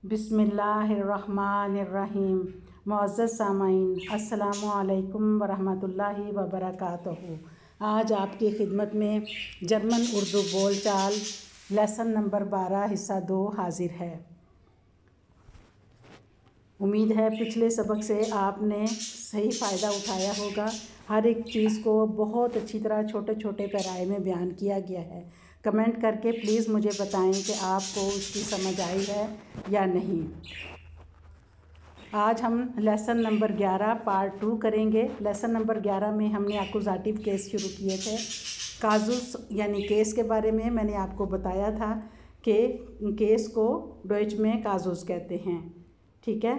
बिस्मिल्लाहिर्रहमानिर्रहीम। मुअज़्ज़ज़ सामाईन, अस्सलामु अलैकुम वरहमतुल्लाहि वबरकातुहू। आज आपकी खिदमत में जर्मन उर्दू बोलचाल लेसन नंबर 12 हिस्सा 2 हाजिर है। उम्मीद है पिछले सबक से आपने सही फ़ायदा उठाया होगा। हर एक चीज़ को बहुत अच्छी तरह छोटे छोटे पैराए में बयान किया गया है। कमेंट करके प्लीज़ मुझे बताएं कि आपको उसकी समझ आई है या नहीं। आज हम लेसन नंबर 11 पार्ट 2 करेंगे। लेसन नंबर 11 में हमने एक्यूज़ेटिव केस शुरू किए थे। काजुस यानी केस के बारे में मैंने आपको बताया था कि केस को डॉइच में काजुस कहते हैं। ठीक है,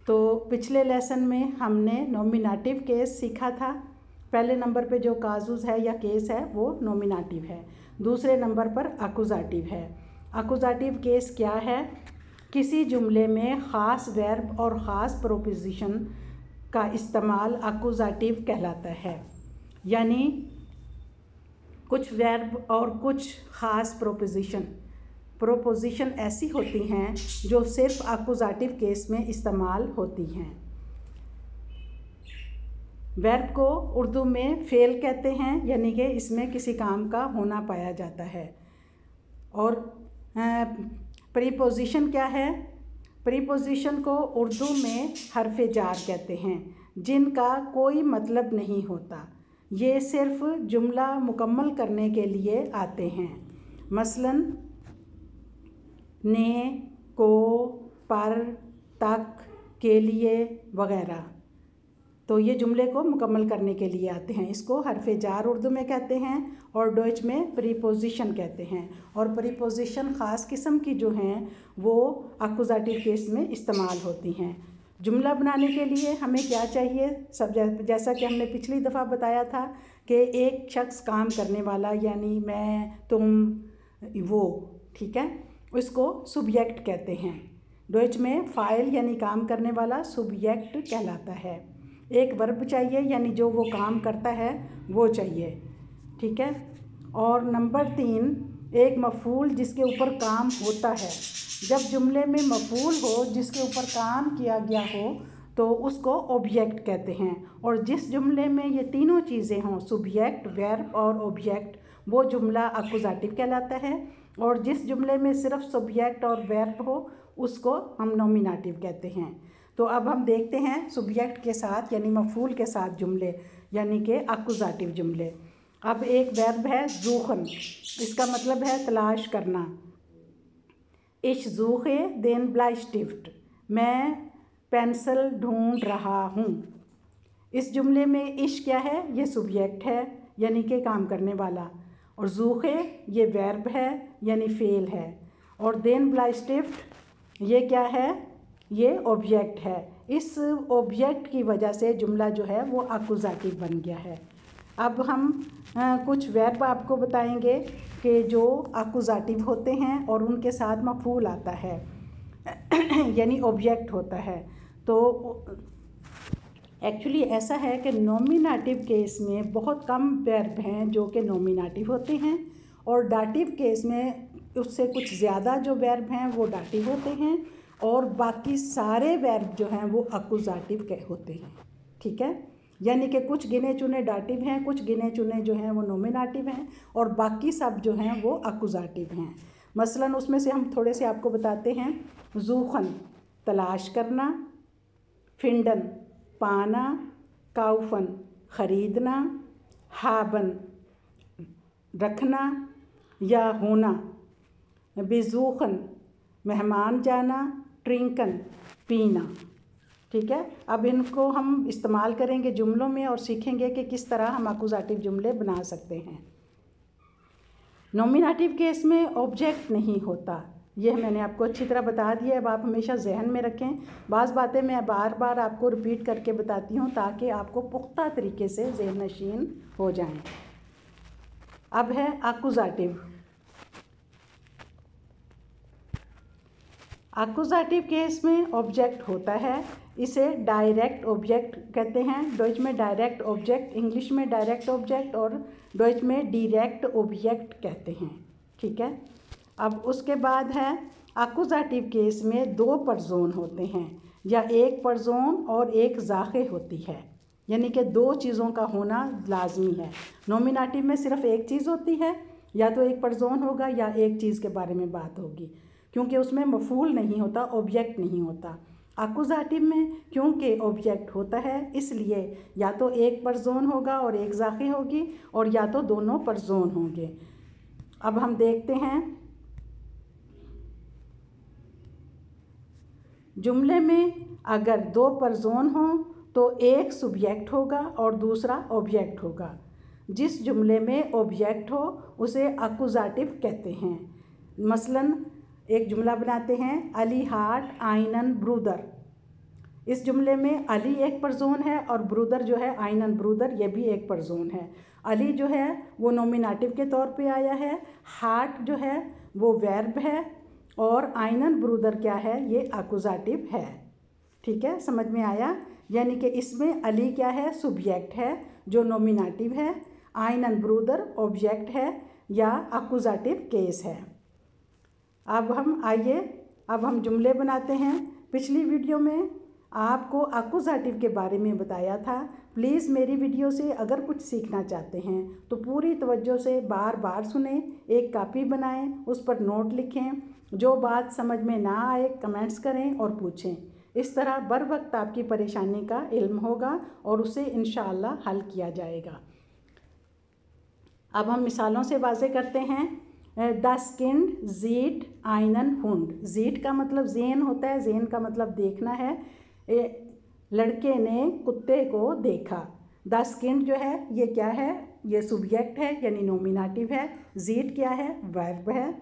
तो पिछले लेसन में हमने नॉमिनेटिव केस सीखा था। पहले नंबर पे जो काजुस है या केस है वो नॉमिनेटिव है, दूसरे नंबर पर एक्यूज़ेटिव है। एक्यूज़ेटिव केस क्या है? किसी जुमले में ख़ास वर्ब और ख़ास प्रोपोजिशन का इस्तेमाल एक्यूज़ेटिव कहलाता है। यानी कुछ वर्ब और कुछ ख़ास प्रोपोजिशन ऐसी होती हैं जो सिर्फ एक्यूज़ेटिव केस में इस्तेमाल होती हैं। वर्ब को उर्दू में फ़ेल कहते हैं, यानी कि इसमें किसी काम का होना पाया जाता है। और प्रीपोजिशन क्या है? प्रीपोजिशन को उर्दू में हर्फ़े जार कहते हैं, जिनका कोई मतलब नहीं होता। ये सिर्फ जुमला मुकम्मल करने के लिए आते हैं। मसलन ने, को, पर, तक, के लिए वगैरह। तो ये जुमले को मुकम्मल करने के लिए आते हैं। इसको हर्फ़े जार उर्दू में कहते हैं और डॉइच में प्रीपोजिशन कहते हैं। और प्रीपोजिशन ख़ास किस्म की जो हैं वो एक्यूज़ेटिव केस में इस्तेमाल होती हैं। जुमला बनाने के लिए हमें क्या चाहिए? सब जैसा कि हमने पिछली दफ़ा बताया था कि एक शख्स काम करने वाला, यानी मैं, तुम, वो, ठीक है, उसको सुब्जेक्ट कहते हैं। डॉइच में फ़ाइल यानी काम करने वाला सुब्जेक्ट कहलाता है। एक वर्ब चाहिए, यानी जो वो काम करता है वो चाहिए। ठीक है, और नंबर 3 एक मफ़ूल जिसके ऊपर काम होता है। जब जुमले में मफ़ूल हो जिसके ऊपर काम किया गया हो तो उसको ऑब्जेक्ट कहते हैं। और जिस जुमले में ये तीनों चीज़ें हों, सुब्जेक्ट, वर्ब और ऑब्जेक्ट, वो जुमला एक्यूज़ेटिव कहलाता है। और जिस जुमले में सिर्फ सब्जेक्ट और वर्ब हो उसको हम नॉमिनेटिव कहते हैं। तो अब हम देखते हैं सब्जेक्ट के साथ यानी मफ़ूल के साथ जुमले, यानी कि एक्यूज़ेटिव जुमले। अब एक वर्ब है ज़ूखन, इसका मतलब है तलाश करना। इश ज़ूखे देन ब्लाइस्टिफ्ट, मैं पेंसिल ढूंढ रहा हूँ। इस जुमले में इश क्या है? ये सब्जेक्ट है यानी कि काम करने वाला, और ज़ूखे ये वर्ब है यानी फ़ेल है, और देन ब्लाइस्टिफ्ट ये क्या है? ये ऑब्जेक्ट है। इस ऑब्जेक्ट की वजह से जुमला जो है वो एक्यूज़ेटिव बन गया है। अब हम कुछ वर्ब आपको बताएंगे कि जो एक्यूज़ेटिव होते हैं और उनके साथ मफ़ूल आता है यानी ऑब्जेक्ट होता है। तो एक्चुअली ऐसा है कि नॉमिनेटिव केस में बहुत कम वर्ब हैं जो कि नॉमिनेटिव होते हैं, और डाटिव केस में उससे कुछ ज़्यादा जो वर्ब हैं वो डाटिव होते हैं, और बाकी सारे वर्ब जो हैं वो एक्यूज़ेटिव के होते हैं। ठीक है, यानी कि कुछ गिने चुने डाटिव हैं, कुछ गिने चुने जो हैं वो नॉमिनेटिव हैं, और बाकी सब जो हैं वो एक्यूज़ेटिव हैं। मसलन उसमें से हम थोड़े से आपको बताते हैं। ज़ूखन तलाश करना, फिंडन पाना, काउफन ख़रीदना, हाबन रखना या होना, बेज़ूखन मेहमान जाना, ट्रिंकन पीना। ठीक है, अब इनको हम इस्तेमाल करेंगे जुमलों में और सीखेंगे कि किस तरह हम एक्यूज़ेटिव जुमले बना सकते हैं। नॉमिनेटिव केस में ऑब्जेक्ट नहीं होता, यह मैंने आपको अच्छी तरह बता दिया। अब आप हमेशा जहन में रखें। बाज़ बातें मैं बार बार आपको रिपीट करके बताती हूँ ताकि आपको पुख्ता तरीके से ज़हन नशीन हो जाएं। अब है एक्यूज़ेटिव। एक्यूज़ेटिव केस में ऑब्जेक्ट होता है, इसे डायरेक्ट ऑब्जेक्ट कहते हैं। डॉइच में डायरेक्ट ऑब्जेक्ट, इंग्लिश में डायरेक्ट ऑब्जेक्ट और डॉइच में डायरेक्ट ऑब्जेक्ट कहते हैं। ठीक है, अब उसके बाद है एक्यूजेटिव केस में 2 परजोन होते हैं या एक परजोन और एक ज़ाखे होती है, यानी कि 2 चीज़ों का होना लाजमी है। नॉमिनेटिव में सिर्फ एक चीज़ होती है, या तो एक परजोन होगा या एक चीज़ के बारे में बात होगी, क्योंकि उसमें मफूल नहीं होता, ऑब्जेक्ट नहीं होता। एक्यूजेटिव में क्योंकि ऑब्जेक्ट होता है इसलिए या तो एक परजोन होगा और एक ज़ाखे होगी, और या तो दोनों परजोन होंगे। अब हम देखते हैं जुमले में अगर 2 परजोन हों तो एक सब्जेक्ट होगा और दूसरा ऑब्जेक्ट होगा। जिस जुमले में ऑब्जेक्ट हो उसे एक्यूजेटिव कहते हैं। मसलन एक जुमला बनाते हैं, अली हाट आइनन ब्रूदर। इस जुमले में अली एक परजोन है और ब्रूदर जो है आइनन ब्रूदर ये भी एक परजोन है। अली जो है वो नॉमिनेटिव के तौर पे आया है, हाट जो है वो वर्ब है, और आइनन ब्रूदर क्या है, ये एक्यूजेटिव है। ठीक है, समझ में आया। यानी कि इसमें अली क्या है, सब्जेक्ट है जो नॉमिनेटिव है, आइनन ब्रूदर ऑब्जेक्ट है या एक्यूजेटिव केस है। अब हम जुमले बनाते हैं। पिछली वीडियो में आपको एक्यूजेटिव के बारे में बताया था। प्लीज़ मेरी वीडियो से अगर कुछ सीखना चाहते हैं तो पूरी तवज्जो से बार बार सुने, एक कॉपी बनाएं, उस पर नोट लिखें, जो बात समझ में ना आए कमेंट्स करें और पूछें। इस तरह बर वक्त आपकी परेशानी का इल्म होगा और उसे इंशाअल्लाह हल किया जाएगा। अब हम मिसालों से वाज़े करते हैं। दस किंड जीट आइनन हुंड। जीट का मतलब जेन होता है, जेन का मतलब देखना है। लड़के ने कुत्ते को देखा। दस किंड जो है ये क्या है, ये सब्जेक्ट है यानी नॉमिनेटिव है। जीट क्या है, वर्ब है।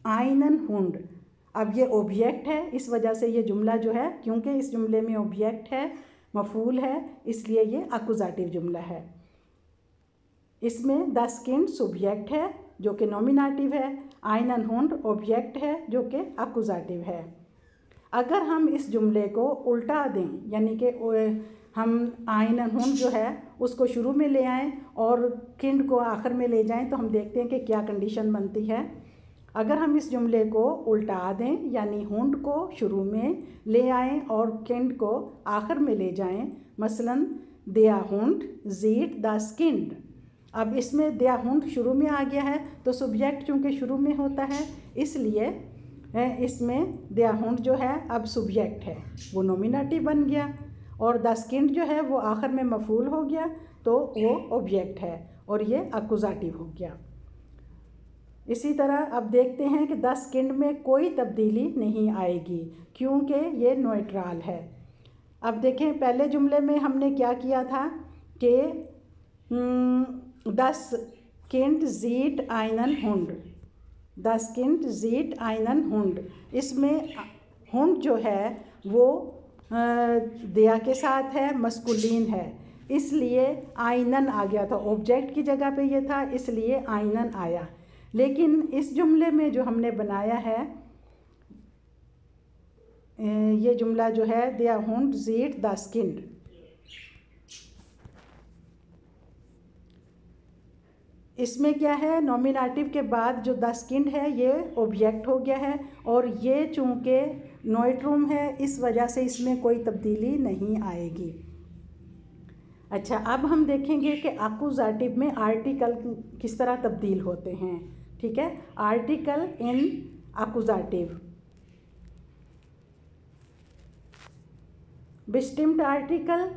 आइनन हुंड, अब ये ऑब्जेक्ट है, इस वजह से ये जुमला जो है, क्योंकि इस जुमले में ऑब्जेक्ट है, मफूल है, इसलिए ये एक्यूजेटिव जुमला है। इसमें दस किंड सब्जेक्ट है जो कि नॉमिनेटिव है, आइनन हुंड ऑब्जेक्ट है जो कि एक्यूजेटिव है। अगर हम इस जुमले को उल्टा दें, यानी कि हम आइनन हुंड जो है उसको शुरू में ले आएं और किंड को आखिर में ले जाएं, तो हम देखते हैं कि क्या कंडीशन बनती है। अगर हम इस जुमले को उल्टा दें, यानी हुंड को शुरू में ले आएं और किंड को आखिर में ले जाएं, मसलन दिया हुंड जीट द स्किंड। अब इसमें दिया हुंड शुरू में आ गया है, तो सब्जेक्ट चूँकि शुरू में होता है इसलिए इसमें दिया हुंड जो है अब सब्जेक्ट है, वो नॉमिनेटिव बन गया, और द स्किंड जो है वो आखिर में मफूल हो गया, तो वो ऑब्जेक्ट है और ये एक्यूजेटिव हो गया। इसी तरह अब देखते हैं कि द स्किंड में कोई तब्दीली नहीं आएगी क्योंकि ये न्यूट्रल है। अब देखें, पहले जुमले में हमने क्या किया था कि द स्किंड जीट आइनन हुंड, द स्किंड जीट आइनन हुंड। इसमें हुंड जो है वो दिया के साथ है, मस्कुलिन है, इसलिए आइनन आ गया था। ऑब्जेक्ट की जगह पे ये था इसलिए आइनन आया। लेकिन इस जुमले में जो हमने बनाया है, ये जुमला जो है दिया हुंड जीट द स्किंड, इसमें क्या है, नॉमिनेटिव के बाद जो द स्किंड है ये ऑब्जेक्ट हो गया है, और ये चूँकि नोइट्रूम है इस वजह से इसमें कोई तब्दीली नहीं आएगी। अच्छा, अब हम देखेंगे कि एक्यूजेटिव में आर्टिकल किस तरह तब्दील होते हैं। ठीक है, article in accusative. Distinct article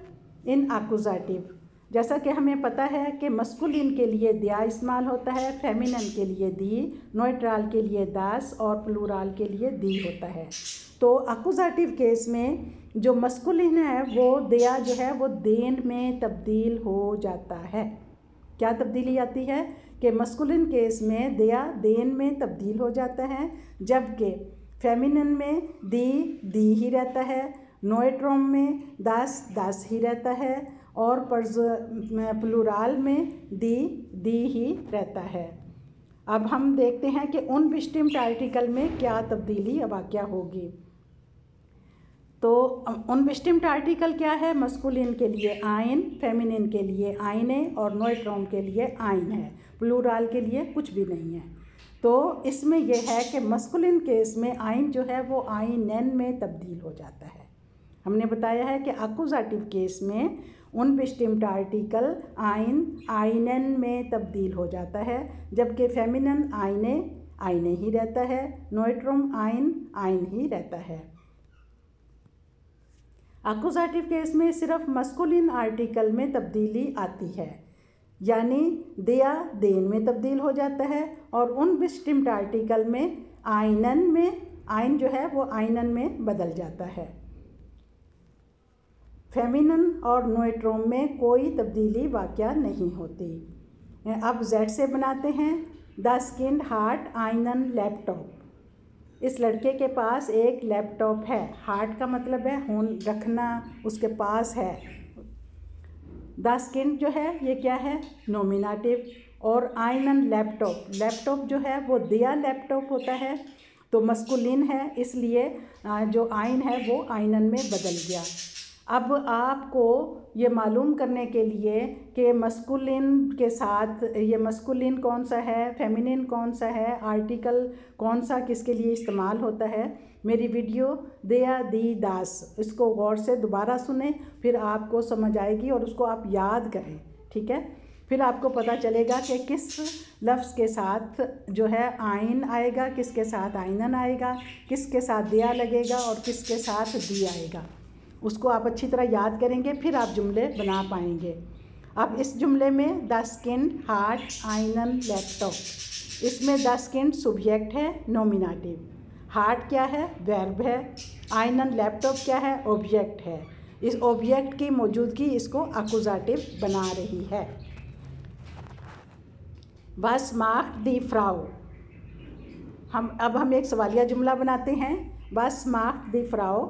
in accusative, जैसा कि हमें पता है कि मस्कुलिन के लिए दिया इस्तेमाल होता है, फेमिनिन के लिए दी, न्यूट्रल के लिए दास और प्लूरल के लिए दी होता है। तो एक्यूजेटिव केस में जो मस्कुलिन है वो दिया जो है वो देन में तब्दील हो जाता है। क्या तब्दीली आती है कि मस्कुलिन केस में दिया देन में तब्दील हो जाता है, जबकि फेमिनिन में दी ही रहता है, न्यूट्रल में दास ही रहता है, और प्लूरल में दी ही रहता है। अब हम देखते हैं कि उन डिस्टिंक्ट आर्टिकल में क्या तब्दीली वाक़या होगी। तो उन डिस्टिंक्ट आर्टिकल क्या है, मस्कुलिन के लिए आइन, फेमिनिन के लिए आइने और न्यूट्रल के लिए आइन है, प्लूरल के लिए कुछ भी नहीं है। तो इसमें यह है कि मस्कुलिन केस में आइन जो है वो आइनन में तब्दील हो जाता है। हमने बताया है कि अक्यूज़ेटिव केस में उन बिस्टिम्ड आर्टिकल आइन आइनन में तब्दील हो जाता है, जबकि फेमिनन आइने ही रहता है, नोइट्रोम आइन ही रहता है। अक्यूज़ेटिव केस में सिर्फ मस्कुलिन आर्टिकल में तब्दीली आती है, यानी दिया देन में तब्दील हो जाता है, और उन बिस्टिम्ड आर्टिकल में आइन जो है वो आइनन में बदल जाता है। फेमिनन और नोइट्रोम में कोई तब्दीली वाक़या नहीं होती। अब जेड से बनाते हैं। द स्किन्ड हार्ट आइनन लैपटॉप। इस लड़के के पास एक लैपटॉप है। हार्ट का मतलब है होन रखना, उसके पास है। द स्किन जो है ये क्या है, नॉमिनेटिव, और आइनन लैपटॉप जो है वो दिया लैपटॉप होता है, तो मस्कुलिन है, इसलिए जो आइन है वो आइनन में बदल गया। अब आपको ये मालूम करने के लिए कि मस्कुलिन के साथ ये मस्कुलिन कौन सा है, फेमिनिन कौन सा है, आर्टिकल कौन सा किसके लिए इस्तेमाल होता है, मेरी वीडियो दिया दी दास इसको गौर से दोबारा सुने, फिर आपको समझ आएगी और उसको आप याद करें, ठीक है। फिर आपको पता चलेगा कि किस लफ्ज़ के साथ जो है आइन आएगा, किसके साथ आइनन आएगा, किसके साथ दिया लगेगा और किसके साथ दी आएगा। उसको आप अच्छी तरह याद करेंगे, फिर आप जुमले बना पाएंगे। अब इस जुमले में द स्किन हार्ट आइनन लैपटॉप, इसमें द स्किन सब्जेक्ट है नॉमिनेटिव, हार्ट क्या है, वर्ब है, आइनन लैपटॉप क्या है, ऑब्जेक्ट है। इस ऑब्जेक्ट की मौजूदगी इसको अक्यूज़ेटिव बना रही है। बस मार्क दी फ्राउ, हम एक सवालिया जुमला बनाते हैं। बस मार्क दी फ्राउ,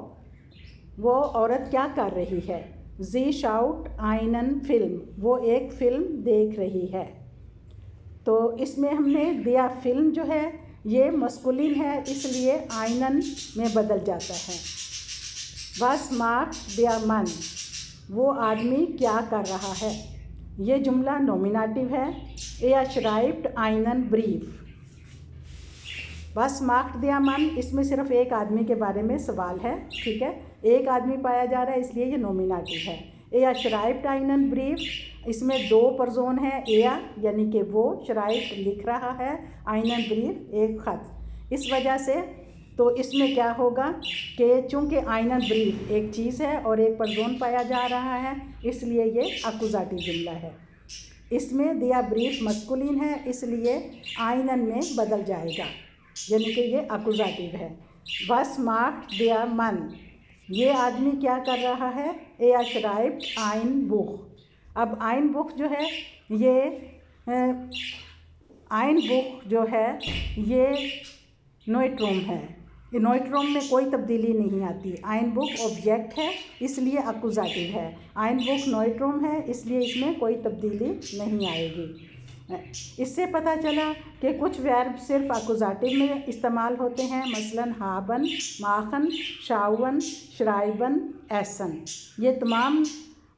वो औरत क्या कर रही है। जी शाउट आइनन फिल्म, वो एक फिल्म देख रही है। तो इसमें हमने दिया फिल्म जो है ये मस्कुलिन है, इसलिए आइनन में बदल जाता है। बस मार्क दिया मन, वो आदमी क्या कर रहा है। ये जुमला नॉमिनेटिव है। ए श्राइब्ड आइनन ब्रीफ। बस मार्क दिया मन, इसमें सिर्फ एक आदमी के बारे में सवाल है, ठीक है, एक आदमी पाया जा रहा है इसलिए ये नॉमिनेटिव है। ए श्राइब्ड आइनन ब्रीफ, इसमें दो पर्सन है, एया यानी कि वो, श्राइब्ड लिख रहा है, आइनन ब्रीफ एक ख़त। इस वजह से तो इसमें क्या होगा कि चूँकि आइनन ब्रीफ एक चीज़ है और एक पर्सन पाया जा रहा है, इसलिए ये अक्यूज़ेटिव जुमला है। इसमें दिया ब्रीफ मस्कुलिन है, इसलिए आइनन में बदल जाएगा, यानी कि ये अक्यूज़ेटिव है। बस मार्क दिया मन, ये आदमी क्या कर रहा है। ए श्राइब्ड आइन बुक। अब आइन बुक जो है ये आइन बुक जो है ये नोइट्रोम है। ये नोइट्रोम में कोई तब्दीली नहीं आती। आइन बुक ऑब्जेक्ट है इसलिए अक्यूज़ेटिव है। आइन बुक नोइट्रोम है इसलिए इसमें कोई तब्दीली नहीं आएगी। इससे पता चला कि कुछ वर्ब सिर्फ अक्यूज़ेटिव में इस्तेमाल होते हैं, मसलन हाबन, माखन, शावन, श्राइबन, ऐसन। ये तमाम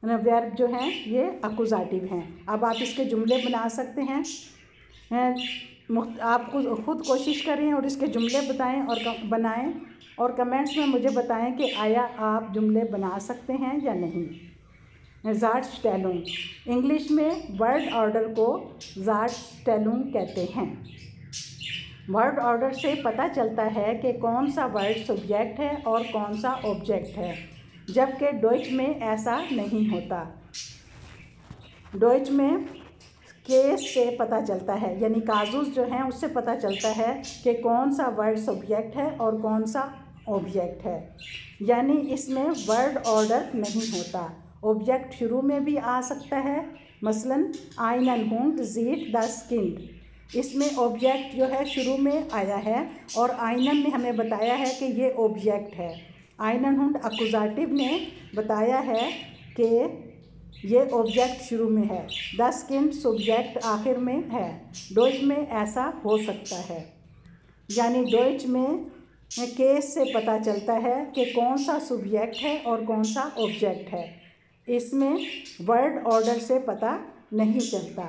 वर्ब जो हैं ये अक्यूज़ेटिव हैं। अब आप इसके जुमले बना सकते हैं। आप खुद कोशिश करें और इसके जुमले बनाएं और कमेंट्स में मुझे बताएं कि आया आप जुमले बना सकते हैं या नहीं। ज़ाट्सटेलुंग, इंग्लिश में वर्ड ऑर्डर को ज़ाट्सटेलुंग कहते हैं। वर्ड ऑर्डर से पता चलता है कि कौन सा वर्ड सब्जेक्ट है और कौन सा ऑब्जेक्ट है, जबकि डॉइच में ऐसा नहीं होता। डॉइच में केस से पता चलता है, यानी काजुस जो हैं उससे पता चलता है कि कौन सा वर्ड सब्जेक्ट है और कौन सा ऑब्जेक्ट है, यानी इसमें वर्ड ऑर्डर नहीं होता। ऑब्जेक्ट शुरू में भी आ सकता है, मसलन आइनन हुंड जीट द स्किन्ड, इसमें ऑब्जेक्ट जो है शुरू में आया है और आइनन ने हमें बताया है कि ये ऑब्जेक्ट है। आइनन हुंड अक्यूज़ेटिव ने बताया है कि ये ऑब्जेक्ट शुरू में है, द स्किन्ड सब्जेक्ट आखिर में है। डॉइच में ऐसा हो सकता है, यानी डॉइच में केस से पता चलता है कि कौन सा सब्जेक्ट है और कौन सा ऑब्जेक्ट है, इसमें वर्ड ऑर्डर से पता नहीं चलता।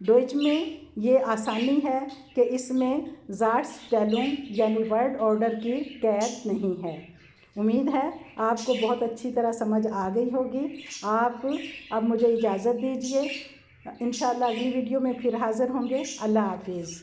डोइच में ये आसानी है कि इसमें ज़ाट्सटेलुंग यानी वर्ड ऑर्डर की कैद नहीं है। उम्मीद है आपको बहुत अच्छी तरह समझ आ गई होगी। आप अब मुझे इजाज़त दीजिए। इंशाअल्लाह अगली वीडियो में फिर हाज़िर होंगे। अल्लाह हाफिज़।